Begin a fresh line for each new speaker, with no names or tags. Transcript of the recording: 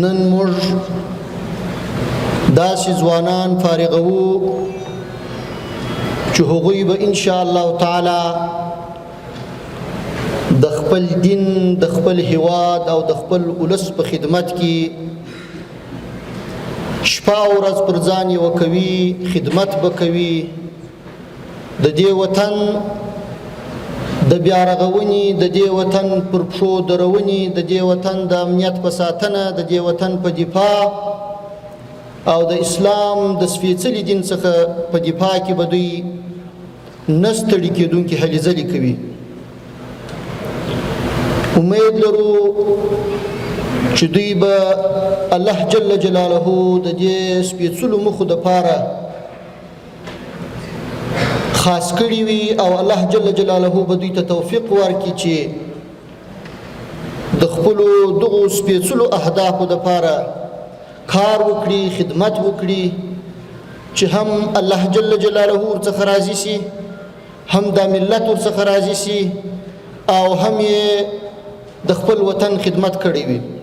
نن موږ داسې ځوانان فارغوو چې هغوی به ان شاء الله تعالی د خپل دین، د خپل هیواد او د خپل ولس په خدمت کې شپه او ورځ پر ځان یوه کوي، خدمت به کوي. د دې وطن د بیا رغونې، د دې وطن پر پښو درونې، د دې وطن د امنیت په ساتنه، د دې وطن په دفاع او د اسلام د سپېڅلي دین څخه په دفاع کې به دوی نه ستړي کېدونکي هلې ځلې کوي. امید لرو چې دوی به الله جل جلاله د دې سپېڅلو موخو دپاره خاص کړي وي او الله جل جلاله به دوی ته توفیق ورکړي چې د خپلو دغو سپېڅلو اهدافو دپاره کار وکړي، خدمت وکړي، چې هم الله جل جلاله ورڅخه راضي سي، هم دا ملت ورڅخه راضي سي او هم یې د خپل وطن خدمت کړی وي.